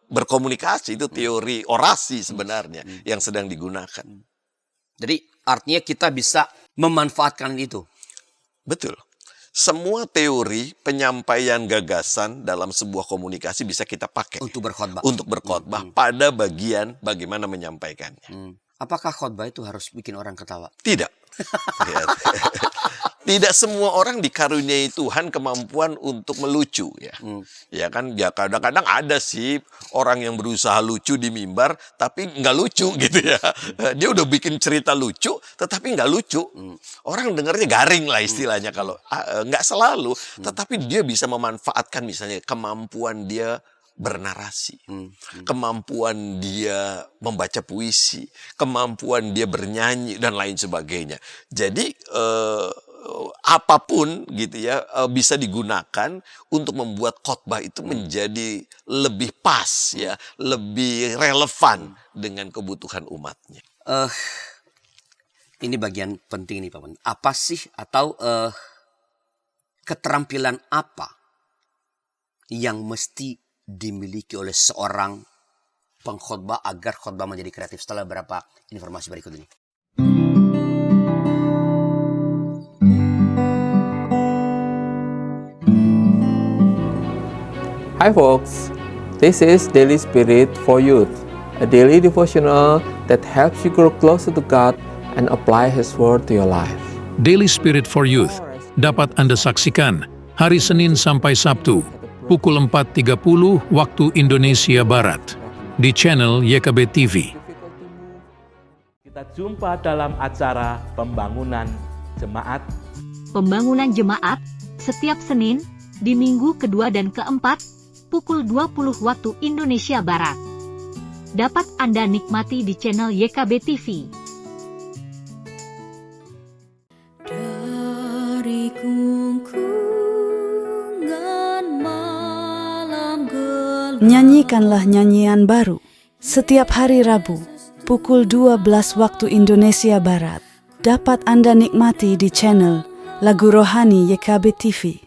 berkomunikasi, itu teori orasi sebenarnya yang sedang digunakan. Jadi artinya kita bisa memanfaatkan itu. Betul. Semua teori penyampaian gagasan dalam sebuah komunikasi bisa kita pakai Untuk berkhotbah. untuk berkhotbah pada bagian bagaimana menyampaikannya. Apakah khotbah itu harus bikin orang ketawa? Tidak. Tidak semua orang dikaruniai Tuhan kemampuan untuk melucu ya. Ya kan, ya kadang-kadang ada sih orang yang berusaha lucu di mimbar tapi nggak lucu gitu ya. Dia udah bikin cerita lucu tetapi nggak lucu. Orang dengarnya garing lah istilahnya kalau nggak selalu, tetapi dia bisa memanfaatkan misalnya kemampuan dia bernarasi, kemampuan dia membaca puisi, kemampuan dia bernyanyi dan lain sebagainya. Jadi apapun gitu ya bisa digunakan untuk membuat khotbah itu menjadi lebih pas ya, lebih relevan dengan kebutuhan umatnya. Ini bagian penting nih Pak Pendeta. Apa sih atau keterampilan apa yang mesti dimiliki oleh seorang pengkhotbah agar khotbah menjadi kreatif? Setelah beberapa informasi berikut ini. Hi folks, this is Daily Spirit for Youth, a daily devotional that helps you grow closer to God and apply His Word to your life. Daily Spirit for Youth dapat Anda saksikan hari Senin sampai Sabtu pukul 4.30 waktu Indonesia Barat di channel YKB TV. Kita jumpa dalam acara pembangunan jemaat. Pembangunan jemaat setiap Senin di minggu kedua dan keempat pukul 20 waktu Indonesia Barat. Dapat Anda nikmati di channel YKB TV. Dari kungkungan malam gelap. Nyanyikanlah nyanyian baru setiap hari Rabu pukul 12 waktu Indonesia Barat. Dapat Anda nikmati di channel Lagu Rohani YKB TV.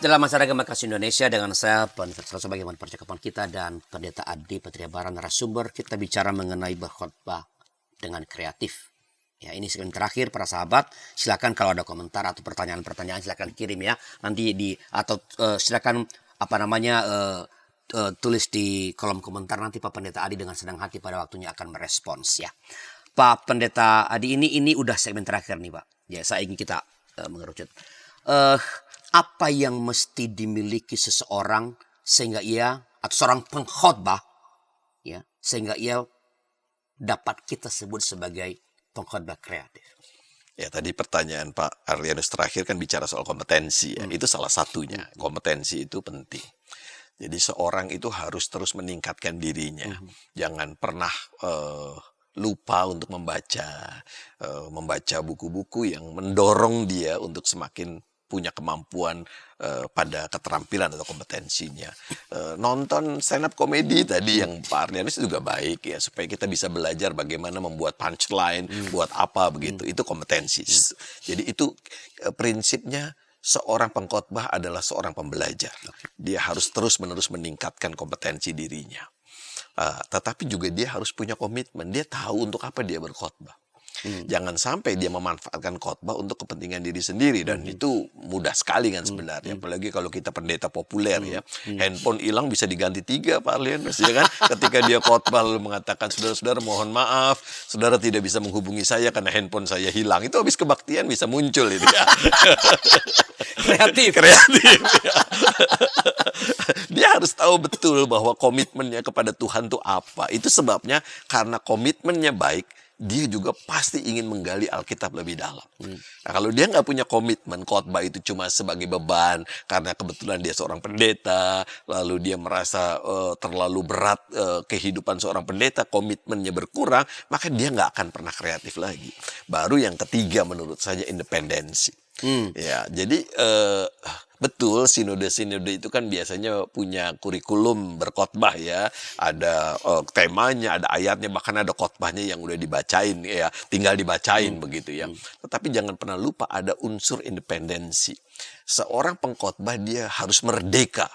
Dalam acara Gema Kasih Indonesia dengan saya Pendeta Selasa, bagaimana percakapan kita dan Pendeta Adi Petriabara narasumber, kita bicara mengenai berkhotbah dengan kreatif. Ya, ini segmen terakhir para sahabat. Silakan kalau ada komentar atau pertanyaan-pertanyaan silakan kirim ya. Nanti silakan tulis di kolom komentar, nanti Pak Pendeta Adi dengan senang hati pada waktunya akan merespons ya. Pak Pendeta Adi, ini udah segmen terakhir nih Pak. Ya, saya ingin kita mengerucut. Apa yang mesti dimiliki seseorang sehingga ia atau seorang pengkhotbah ya, sehingga ia dapat kita sebut sebagai pengkhotbah kreatif? Ya, tadi pertanyaan Pak Arlianus terakhir kan bicara soal kompetensi ya. Itu salah satunya. Kompetensi itu penting. Jadi seorang itu harus terus meningkatkan dirinya. Jangan pernah lupa untuk membaca buku-buku yang mendorong dia untuk semakin punya kemampuan pada keterampilan atau kompetensinya. Nonton stand up comedy tadi yang Pak Arlianus juga baik ya, supaya kita bisa belajar bagaimana membuat punchline, buat apa begitu. Itu kompetensi. Jadi itu prinsipnya seorang pengkhotbah adalah seorang pembelajar. Dia harus terus-menerus meningkatkan kompetensi dirinya. Tetapi juga dia harus punya komitmen. Dia tahu untuk apa dia berkhotbah. Jangan sampai dia memanfaatkan khotbah untuk kepentingan diri sendiri, dan itu mudah sekali kan sebenarnya. Apalagi kalau kita pendeta populer ya, handphone hilang bisa diganti 3 Pak Arlianus ya kan. Ketika dia khotbah lalu mengatakan, saudara-saudara mohon maaf, saudara tidak bisa menghubungi saya karena handphone saya hilang. Itu habis kebaktian bisa muncul itu ya. Kreatif. Ya. Dia harus tahu betul bahwa komitmennya kepada Tuhan itu apa. Itu sebabnya karena komitmennya baik, dia juga pasti ingin menggali Alkitab lebih dalam. Nah, kalau dia nggak punya komitmen, khotbah itu cuma sebagai beban karena kebetulan dia seorang pendeta, lalu dia merasa terlalu berat kehidupan seorang pendeta, komitmennya berkurang, maka dia nggak akan pernah kreatif lagi. Baru yang ketiga menurut saya independensi. Ya, jadi betul sinode-sinode itu kan biasanya punya kurikulum berkhotbah ya, ada temanya, ada ayatnya, bahkan ada khotbahnya yang udah dibacain ya, tinggal dibacain begitu ya. Tetapi jangan pernah lupa ada unsur independensi. Seorang pengkhotbah dia harus merdeka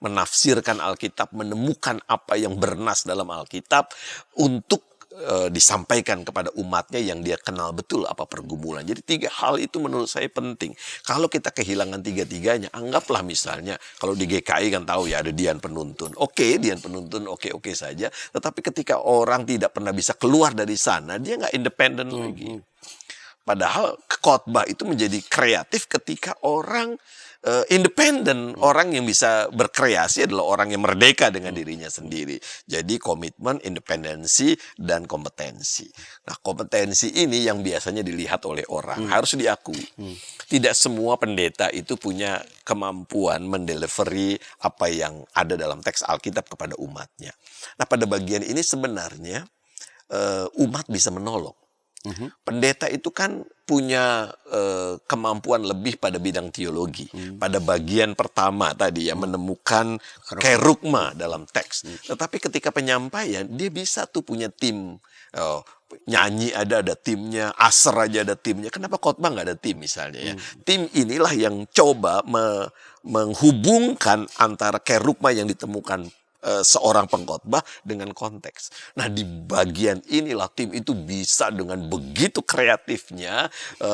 menafsirkan Alkitab, menemukan apa yang bernas dalam Alkitab untuk disampaikan kepada umatnya yang dia kenal betul apa pergumulan. Jadi 3 hal itu menurut saya penting. Kalau kita kehilangan 3-tiganya, anggaplah misalnya kalau di GKI kan tahu ya ada Dian Penuntun. Oke, Dian Penuntun oke saja. Tetapi ketika orang tidak pernah bisa keluar dari sana, dia nggak independen lagi. Padahal khotbah itu menjadi kreatif ketika orang independen. Orang yang bisa berkreasi adalah orang yang merdeka dengan dirinya sendiri. Jadi komitmen, independensi, dan kompetensi. Nah, kompetensi ini yang biasanya dilihat oleh orang. Harus diakui. Tidak semua pendeta itu punya kemampuan mendelivery apa yang ada dalam teks Alkitab kepada umatnya. Nah, pada bagian ini sebenarnya umat bisa menolong. Pendeta itu kan punya kemampuan lebih pada bidang teologi. Pada bagian pertama tadi ya, menemukan kerugma dalam teks. Tetapi ketika penyampaian, dia bisa tuh punya tim. Nyanyi ada timnya, aser aja ada timnya. Kenapa khotbah nggak ada tim misalnya ya? Tim inilah yang coba menghubungkan antara kerugma yang ditemukan seorang pengkhotbah dengan konteks. Nah, di bagian inilah tim itu bisa dengan begitu kreatifnya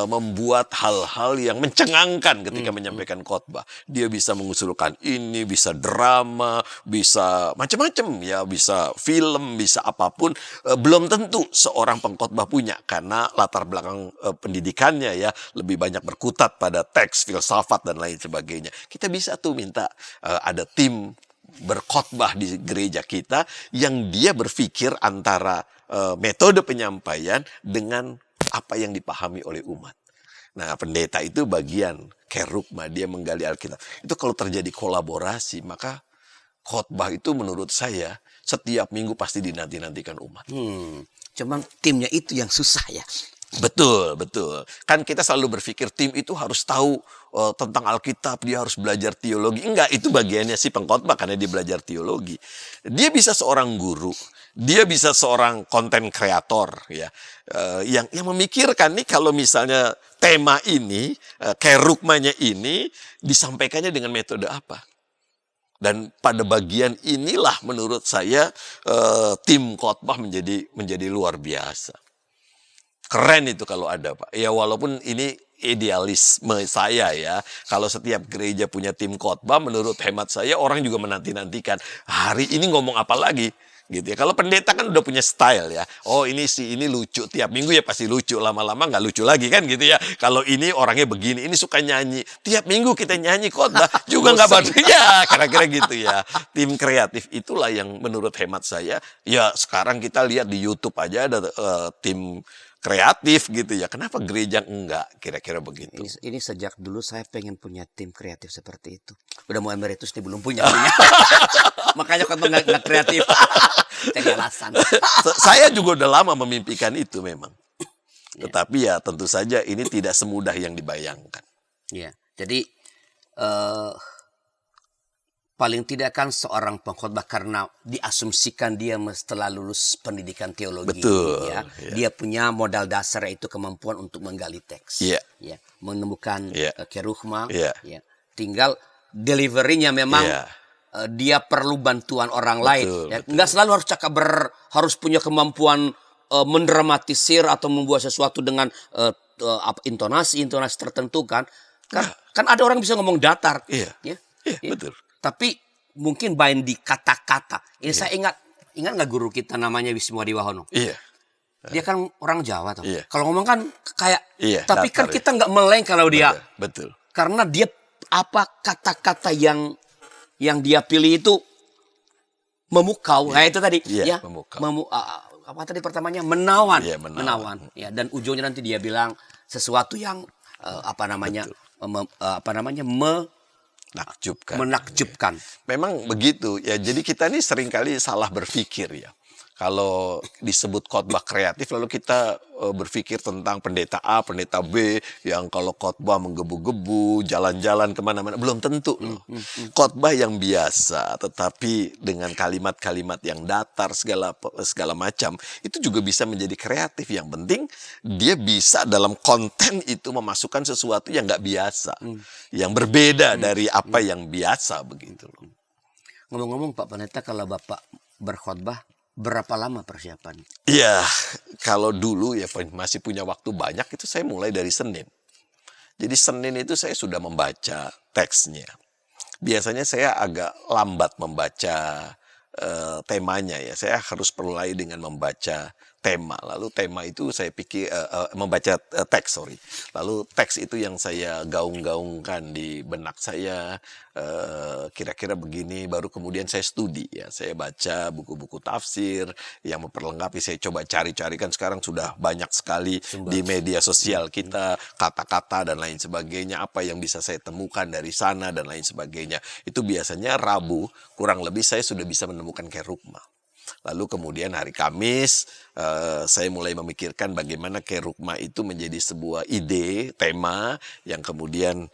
membuat hal-hal yang mencengangkan ketika menyampaikan khotbah. Dia bisa mengusulkan ini, bisa drama, bisa macam-macam ya, bisa film, bisa apapun. Belum tentu seorang pengkhotbah punya, karena latar belakang pendidikannya ya lebih banyak berkutat pada teks, filsafat dan lain sebagainya. Kita bisa tuh minta ada tim berkhotbah di gereja kita yang dia berpikir antara metode penyampaian dengan apa yang dipahami oleh umat. Nah, pendeta itu bagian kerugma, dia menggali Alkitab. Itu kalau terjadi kolaborasi, maka khotbah itu menurut saya setiap minggu pasti dinanti-nantikan umat. Cuman timnya itu yang susah ya. Betul. Kan kita selalu berpikir tim itu harus tahu tentang Alkitab, dia harus belajar teologi. Enggak, itu bagiannya si pengkhotbah karena dia belajar teologi. Dia bisa seorang guru, dia bisa seorang konten kreator ya. Yang memikirkan nih kalau misalnya tema ini, kerugmanya ini disampaikannya dengan metode apa. Dan pada bagian inilah menurut saya tim khotbah menjadi luar biasa. Keren itu kalau ada, Pak. Ya walaupun ini idealisme saya ya. Kalau setiap gereja punya tim khotbah, menurut hemat saya orang juga menanti-nantikan hari ini ngomong apa lagi. Gitu ya. Kalau pendeta kan udah punya style ya. Oh ini lucu, tiap minggu ya pasti lucu, lama-lama nggak lucu lagi kan gitu ya. Kalau ini orangnya begini, ini suka nyanyi, tiap minggu kita nyanyi khotbah juga nggak bagus ya, kira-kira gitu ya. Tim kreatif itulah yang menurut hemat saya ya. Sekarang kita lihat di YouTube aja ada tim kreatif gitu ya. Kenapa gereja enggak? Kira-kira begitu. Ini sejak dulu saya pengen punya tim kreatif seperti itu. Udah mau emeritus nih belum punya. Makanya kan nggak kreatif. Cari alasan. Saya juga udah lama memimpikan itu memang. Tetapi ya tentu saja ini tidak semudah yang dibayangkan. Ya, jadi paling tidak kan seorang pengkhotbah karena diasumsikan dia setelah lulus pendidikan teologi, Betul, ya, ya. dia punya modal dasar yaitu kemampuan untuk menggali teks, Iya. ya, menemukan Iya. kerugma, Iya. ya. Tinggal deliverynya memang Iya. Dia perlu bantuan orang Betul, lain, ya. betul. Nggak selalu harus harus punya kemampuan mendramatisir atau membuat sesuatu dengan intonasi tertentu kan. Kan ada orang bisa ngomong datar, Iya. ya. Iya, Ya. betul. Tapi mungkin main di kata-kata. Ini saya ingat nggak guru kita namanya Wisnu Wahono. Iya. Dia kan orang Jawa tuh. Iya. Kalau ngomong kan kayak, Iya, tapi kan datar, kita nggak meleng kalau dia, Betul. karena dia apa kata-kata yang dia pilih itu memukau. Nah itu tadi, Iya, ya. memukau. Apa tadi pertamanya? Menawan. Iya, menawan. Ya, dan ujungnya nanti dia bilang sesuatu yang menakjubkan. Memang begitu ya. Jadi kita ini seringkali salah berpikir ya. Kalau disebut khotbah kreatif lalu kita berpikir tentang pendeta A, pendeta B yang kalau khotbah menggebu-gebu, jalan-jalan kemana-mana. Belum tentu loh. Khotbah yang biasa tetapi dengan kalimat-kalimat yang datar segala macam itu juga bisa menjadi kreatif. Yang penting dia bisa dalam konten itu memasukkan sesuatu yang nggak biasa, yang berbeda dari apa yang biasa begitu loh. Ngomong-ngomong Pak Pendeta, kalau Bapak berkhotbah berapa lama persiapan? Iya, kalau dulu ya masih punya waktu banyak itu saya mulai dari Senin. Jadi Senin itu saya sudah membaca teksnya. Biasanya saya agak lambat membaca temanya ya. Saya harus mulai dengan membaca tema. Lalu tema itu saya pikir membaca teks, sorry. Lalu teks itu yang saya gaung-gaungkan di benak saya. Kira-kira begini, baru kemudian saya studi ya. Saya baca buku-buku tafsir yang memperlengkapi. Saya coba cari-cari, kan sekarang sudah banyak sekali di media sosial kita kata-kata dan lain sebagainya, apa yang bisa saya temukan dari sana dan lain sebagainya. Itu biasanya Rabu kurang lebih saya sudah bisa menemukan kerugma. Lalu kemudian hari Kamis saya mulai memikirkan bagaimana kerugma itu menjadi sebuah ide, tema yang kemudian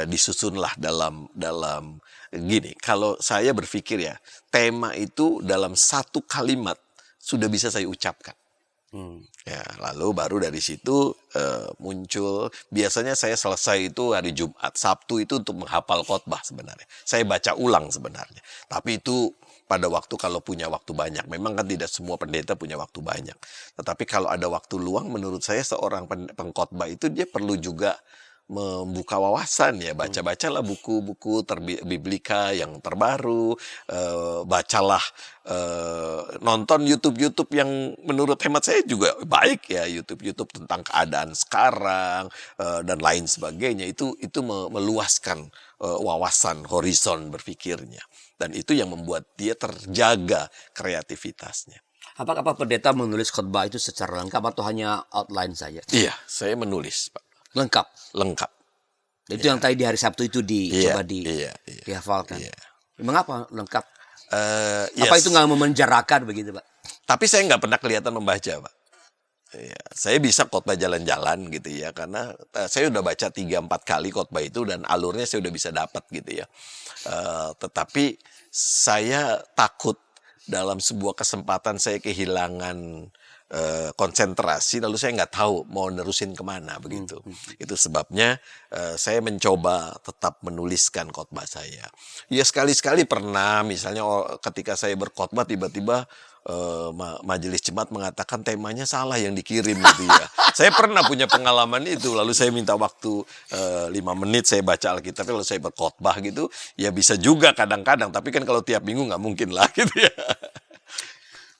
disusunlah dalam gini. Kalau saya berpikir ya, tema itu dalam satu kalimat sudah bisa saya ucapkan. Ya, lalu baru dari situ muncul. Biasanya saya selesai itu hari Jumat, Sabtu itu untuk menghafal khotbah sebenarnya. Saya baca ulang sebenarnya. Tapi itu pada waktu kalau punya waktu banyak. Memang kan tidak semua pendeta punya waktu banyak. Tetapi kalau ada waktu luang, menurut saya seorang pengkhotbah itu dia perlu juga membuka wawasan ya. Baca-bacalah buku-buku biblika yang terbaru. Bacalah, nonton YouTube yang menurut hemat saya juga baik ya. YouTube tentang keadaan sekarang dan lain sebagainya. Itu meluaskan wawasan, horizon berpikirnya. Dan itu yang membuat dia terjaga kreativitasnya. Apakah Pak Pendeta menulis khotbah itu secara lengkap atau hanya outline saja? Iya, saya menulis, Pak. Lengkap. Itu yang tadi di hari Sabtu itu dicoba dihafalkan. Iya. Mengapa lengkap? Yes. Apa itu nggak memenjarakan begitu, Pak? Tapi saya nggak pernah kelihatan membaca, Pak. Ya, saya bisa khotbah jalan-jalan gitu ya, karena saya udah baca 3-4 kali khotbah itu dan alurnya saya udah bisa dapat gitu ya. Tetapi saya takut dalam sebuah kesempatan saya kehilangan konsentrasi, lalu saya nggak tahu mau nerusin kemana begitu. Itu sebabnya saya mencoba tetap menuliskan khotbah saya. Ya sekali-sekali pernah, misalnya ketika saya berkhotbah tiba-tiba majelis jemaat mengatakan temanya salah yang dikirim gitu ya. Saya pernah punya pengalaman itu, lalu saya minta waktu 5 menit saya baca Alkitab, lalu saya berkhotbah gitu. Ya bisa juga kadang-kadang, tapi kan kalau tiap minggu nggak mungkin lah gitu ya.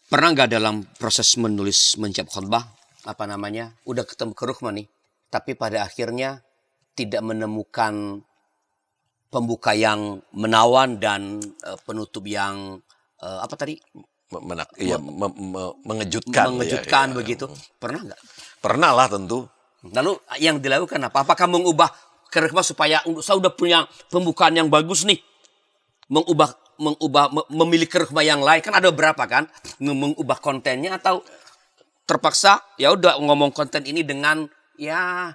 Pernah nggak dalam proses mencap khotbah, udah ketemu kerugma nih, tapi pada akhirnya tidak menemukan pembuka yang menawan dan penutup yang mengejutkan. Mengejutkan ya. begitu. Pernah nggak? Pernah lah tentu. Lalu yang dilakukan apa? Apakah mengubah kerjasama supaya saya udah punya pembukaan yang bagus nih? Memilih kerjasama yang lain kan ada berapa kan? Mengubah kontennya atau terpaksa ya udah ngomong konten ini dengan ya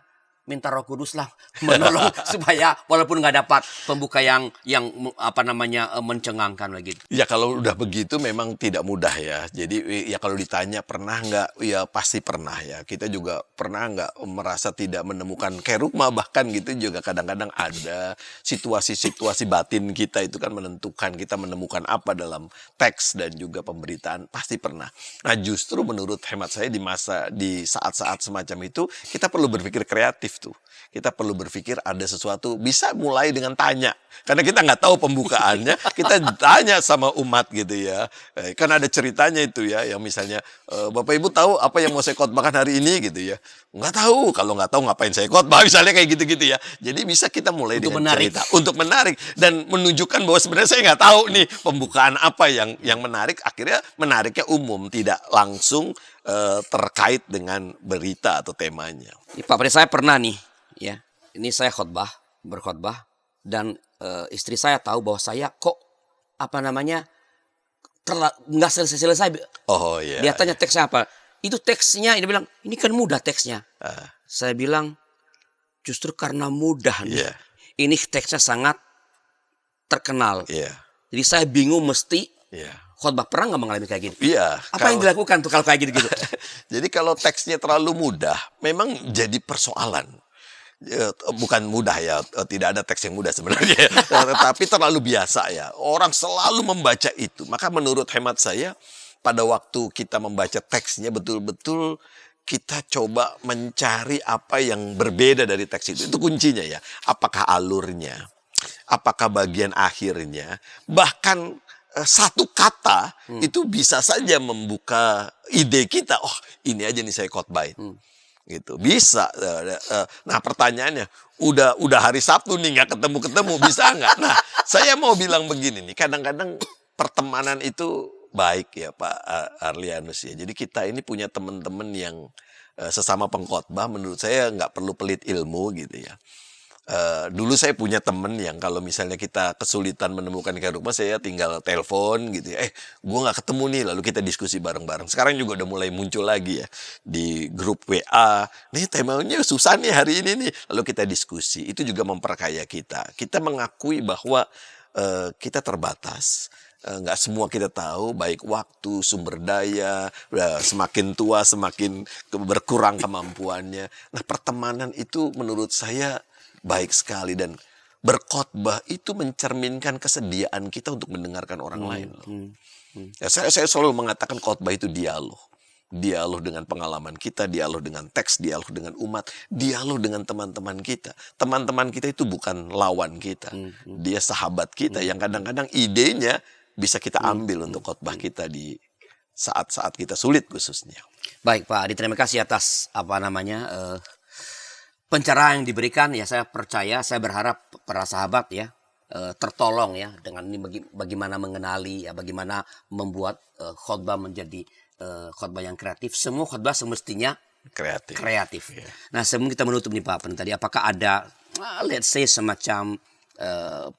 minta Roh Kudus lah menolong supaya walaupun nggak dapat pembuka yang mencengangkan lagi. Ya kalau udah begitu memang tidak mudah ya. Jadi ya kalau ditanya pernah nggak, ya pasti pernah ya. Kita juga pernah nggak merasa tidak menemukan kerugma, bahkan gitu juga kadang-kadang ada situasi-situasi batin kita itu kan menentukan kita menemukan apa dalam teks dan juga pemberitaan, pasti pernah. Nah justru menurut hemat saya di saat-saat semacam itu kita perlu berpikir kreatif tuh. Kita perlu berpikir ada sesuatu, bisa mulai dengan tanya. Karena kita nggak tahu pembukaannya, kita tanya sama umat gitu ya. Kan ada ceritanya itu ya, yang misalnya, Bapak Ibu tahu apa yang mau saya khotbahkan hari ini gitu ya. Nggak tahu, kalau nggak tahu ngapain saya khotbah, misalnya kayak gitu-gitu ya. Jadi bisa kita mulai dengan cerita untuk menarik dan menunjukkan bahwa sebenarnya saya nggak tahu nih pembukaan apa yang menarik. Akhirnya menariknya umum, tidak langsung terkait dengan berita atau temanya. Pak Pri, saya pernah nih, ya, ini saya berkhotbah, dan istri saya tahu bahwa saya kok nggak selesai. Oh iya. Dia tanya teksnya apa? Itu teksnya, dia bilang ini kan mudah teksnya. Saya bilang justru karena mudah nih, ini teksnya sangat terkenal. Jadi saya bingung mesti khotbah. Pernah nggak mengalami kayak gini? Iya. Apa yang dilakukan tuh kalau kayak gitu? Jadi kalau teksnya terlalu mudah, memang jadi persoalan. Bukan mudah ya, tidak ada teks yang mudah sebenarnya. Tetapi terlalu biasa ya. Orang selalu membaca itu. Maka menurut hemat saya, pada waktu kita membaca teksnya betul-betul kita coba mencari apa yang berbeda dari teks itu. Itu kuncinya ya. Apakah alurnya? Apakah bagian akhirnya? Bahkan satu kata itu bisa saja membuka ide kita. Oh, ini aja nih saya khotbahin. Gitu. Bisa. Nah, pertanyaannya, udah hari Sabtu nih nggak ketemu, bisa nggak? Nah, saya mau bilang begini nih, kadang-kadang pertemanan itu baik ya Pak Arlianus ya. Jadi kita ini punya teman-teman yang sesama pengkhotbah, menurut saya nggak perlu pelit ilmu gitu ya. Dulu saya punya temen yang kalau misalnya kita kesulitan menemukan kerugma, saya tinggal telepon gitu ya. Gue nggak ketemu nih, lalu kita diskusi bareng-bareng. Sekarang juga udah mulai muncul lagi ya di grup WA. Nih temanya susah nih hari ini nih. Lalu kita diskusi. Itu juga memperkaya kita. Kita mengakui bahwa kita terbatas. Nggak semua kita tahu, baik waktu, sumber daya, semakin tua semakin berkurang kemampuannya. Nah pertemanan itu menurut saya baik sekali, dan berkhotbah itu mencerminkan kesediaan kita untuk mendengarkan orang lain. Ya, saya selalu mengatakan khotbah itu dialog. Dialog dengan pengalaman kita, dialog dengan teks, dialog dengan umat, dialog dengan teman-teman kita. Teman-teman kita itu bukan lawan kita. Dia sahabat kita yang kadang-kadang idenya bisa kita ambil untuk khotbah kita di saat-saat kita sulit khususnya. Baik Pak Adi, terima kasih atas pencerahan yang diberikan. Ya, saya percaya, saya berharap para sahabat ya tertolong ya dengan ini bagaimana mengenali ya, bagaimana membuat khotbah menjadi khotbah yang kreatif. Semua khotbah semestinya kreatif. Yeah. Nah, sebelum kita menutup nih Pak Pendeta, apakah ada let's say semacam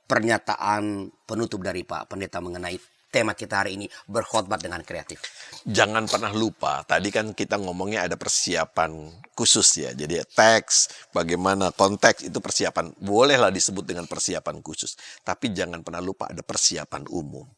pernyataan penutup dari Pak Pendeta mengenai tema kita hari ini, berkhotbah dengan kreatif? Jangan pernah lupa, tadi kan kita ngomongnya ada persiapan khusus ya. Jadi teks, bagaimana konteks, itu persiapan. Bolehlah disebut dengan persiapan khusus. Tapi jangan pernah lupa ada persiapan umum.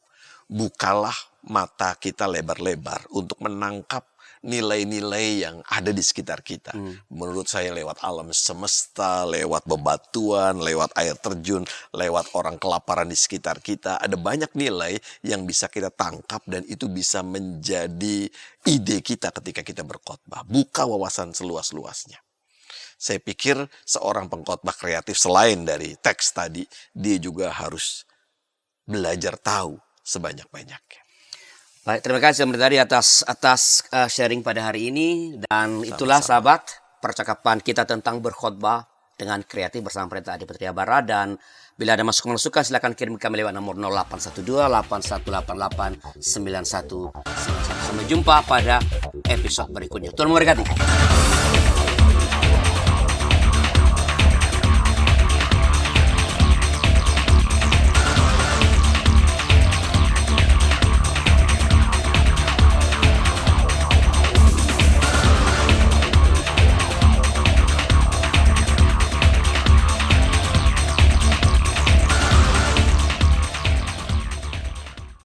Bukalah mata kita lebar-lebar untuk menangkap nilai-nilai yang ada di sekitar kita. Menurut saya lewat alam semesta, lewat bebatuan, lewat air terjun, lewat orang kelaparan di sekitar kita. Ada banyak nilai yang bisa kita tangkap dan itu bisa menjadi ide kita ketika kita berkhotbah. Buka wawasan seluas-luasnya. Saya pikir seorang pengkhotbah kreatif selain dari teks tadi, dia juga harus belajar tahu sebanyak-banyaknya. Baik, terima kasih Pendeta Adi atas sharing pada hari ini, dan itulah sahabat percakapan kita tentang berkhotbah dengan kreatif bersama Pendeta Adi Patria Bara. Dan bila ada masukan silakan kirim kami lewat nomor 0812 8188 9191. Sampai jumpa pada episode berikutnya. Tuhan memberkati.